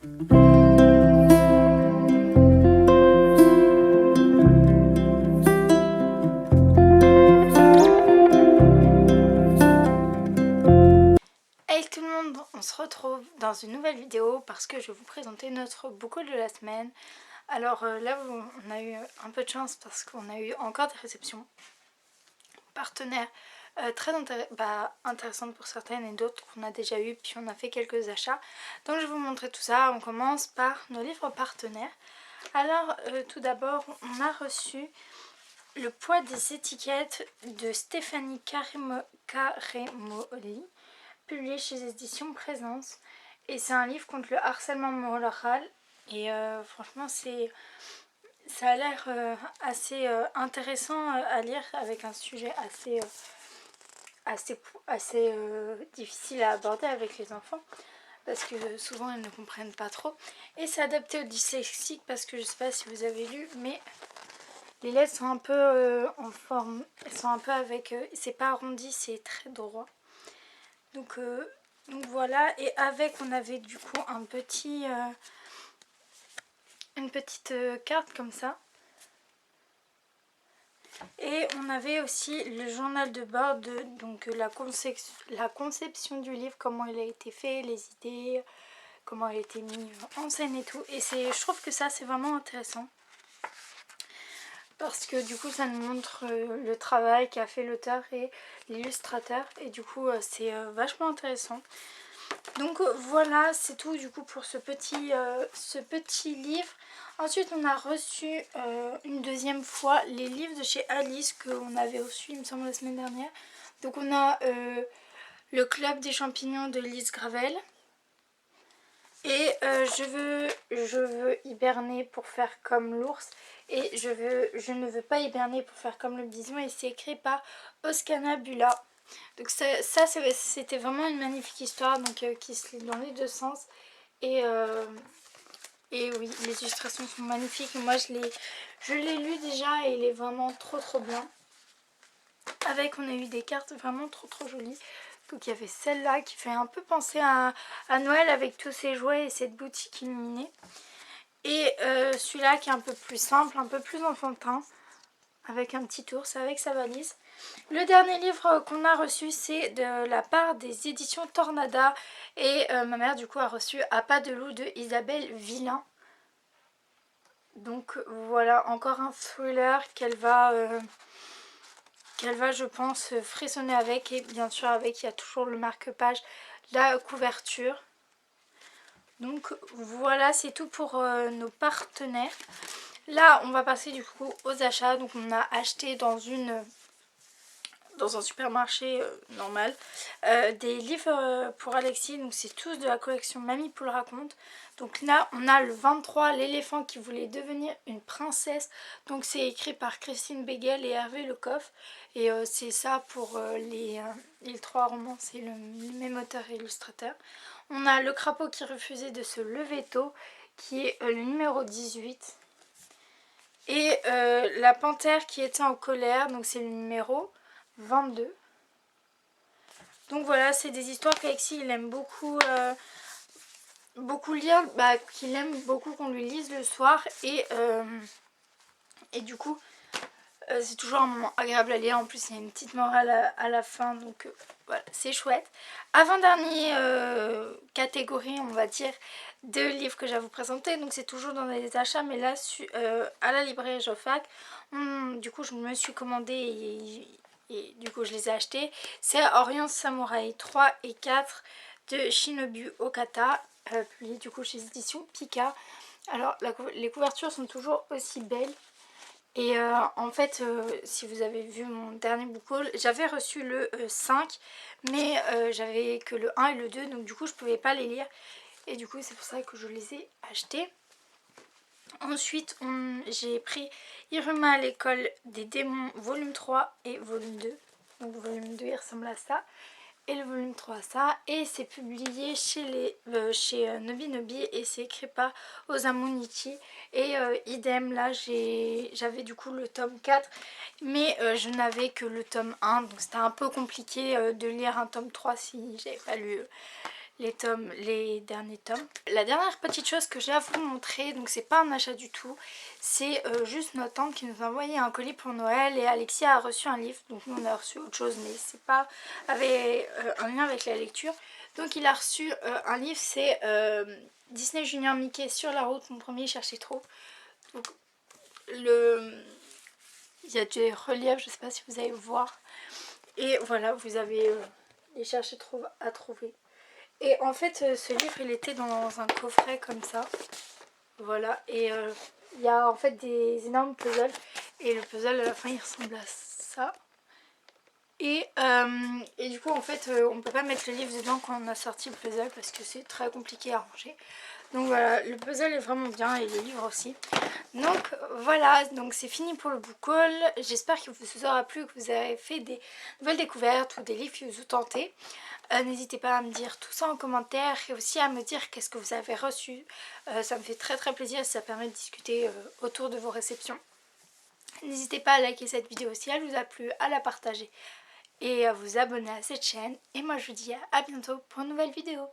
Hey tout le monde, on se retrouve dans une nouvelle vidéo parce que je vais vous présenter notre book haul de la semaine. Alors là on a eu un peu de chance parce qu'on a eu encore des réceptions partenaires très intéressantes pour certaines et d'autres qu'on a déjà eu, puis on a fait quelques achats. Donc je vais vous montrer tout ça. On commence par nos livres partenaires. Alors tout d'abord on a reçu Le poids des étiquettes de Stéphanie Caremoli, publié chez les éditions Présence, et c'est un livre contre le harcèlement moral et franchement ça a l'air assez intéressant à lire, avec un sujet assez difficile à aborder avec les enfants parce que souvent ils ne comprennent pas trop, et c'est adapté aux dyslexiques parce que je sais pas si vous avez lu, mais les lettres sont un peu en forme, elles sont un peu avec, c'est pas arrondi, c'est très droit. Donc voilà, et avec on avait du coup une petite carte comme ça. Et on avait aussi le journal de bord de donc la conception du livre, comment il a été fait, les idées, comment il a été mis en scène et tout. Et je trouve que ça c'est vraiment intéressant, parce que du coup ça nous montre le travail qu'a fait l'auteur et l'illustrateur, et du coup c'est vachement intéressant. Donc voilà, c'est tout du coup pour ce petit livre. Ensuite on a reçu une deuxième fois les livres de chez Alice qu'on avait reçu il me semble la semaine dernière. Donc on a Le Club des champignons de Lise Gravel et je veux hiberner pour faire comme l'ours, et je ne veux pas hiberner pour faire comme le bison, et c'est écrit par Oskana Bula. Donc ça c'était vraiment une magnifique histoire, donc qui se lit dans les deux sens, et oui, les illustrations sont magnifiques. Moi je l'ai lu déjà et il est vraiment trop bien. Avec on a eu des cartes vraiment trop jolies. Donc il y avait celle-là qui fait un peu penser à Noël avec tous ces jouets et cette boutique illuminée. Et celui-là qui est un peu plus simple, un peu plus enfantin, avec un petit ours avec sa valise. Le dernier livre qu'on a reçu, c'est de la part des éditions Tornada, et ma mère du coup a reçu À pas de loup de Isabelle Villain. Donc voilà, encore un thriller qu'elle va je pense frissonner avec, et bien sûr avec il y a toujours le marque-page, la couverture. Donc voilà, c'est tout pour nos partenaires. Là on va passer du coup aux achats. Donc on a acheté dans un supermarché normal des livres pour Alexis. Donc c'est tous de la collection Mamie Poule raconte. Donc là on a le 23, l'éléphant qui voulait devenir une princesse. Donc c'est écrit par Christine Begel et Hervé Lecoff, et c'est ça pour les trois romans, c'est le même auteur et illustrateur. On a Le crapaud qui refusait de se lever tôt, qui est le numéro 18, et La panthère qui était en colère, donc c'est le numéro 22. Donc voilà, c'est des histoires qu'Alexis il aime beaucoup lire, qu'il aime beaucoup qu'on lui lise le soir, et du coup c'est toujours un moment agréable à lire. En plus il y a une petite morale à la fin, donc voilà, c'est chouette. Avant-dernière catégorie on va dire de livres que j'ai à vous présenter, donc c'est toujours dans les achats, mais là à la librairie Jofac, du coup je me suis commandé et du coup je les ai achetés. C'est Orient Samouraï 3 et 4 de Shinobu Okata, publié du coup chez les éditions Pika. Alors les couvertures sont toujours aussi belles. Et en fait, si vous avez vu mon dernier book haul, j'avais reçu le 5, mais j'avais que le 1 et le 2, donc du coup je pouvais pas les lire. Et du coup c'est pour ça que je les ai achetés. Ensuite j'ai pris Iruma à l'école des démons volume 3 et volume 2. Donc volume 2 il ressemble à ça, et le volume 3 ça, et c'est publié chez Nobi Nobi, et c'est écrit par Osamu Nichi, et idem là j'avais du coup le tome 4, mais je n'avais que le tome 1, donc c'était un peu compliqué de lire un tome 3 si j'avais pas lu les derniers tomes. La dernière petite chose que j'ai à vous montrer, donc c'est pas un achat du tout, c'est juste notre tante qui nous a envoyé un colis pour Noël et Alexia a reçu un livre. Donc nous on a reçu autre chose mais c'est pas avec un lien avec la lecture. Donc il a reçu un livre, c'est Disney Junior Mickey sur la route, mon premier chercher trop. Donc il y a des reliefs, je sais pas si vous allez voir. Et voilà, vous avez les chercher trop à trouver. Et en fait ce livre il était dans un coffret comme ça. Voilà, et il y a en fait des énormes puzzles. Et le puzzle à la fin il ressemble à ça. Et du coup en fait on peut pas mettre le livre dedans quand on a sorti le puzzle parce que c'est très compliqué à ranger. Donc voilà, le puzzle est vraiment bien et le livre aussi. Donc voilà, donc c'est fini pour le book haul. J'espère qu'il vous aura plu, que vous avez fait des nouvelles découvertes ou des livres qui vous ont tenté. N'hésitez pas à me dire tout ça en commentaire et aussi à me dire qu'est-ce que vous avez reçu. Ça me fait très plaisir, ça permet de discuter autour de vos réceptions. N'hésitez pas à liker cette vidéo si elle vous a plu, à la partager et à vous abonner à cette chaîne. Et moi je vous dis à bientôt pour une nouvelle vidéo.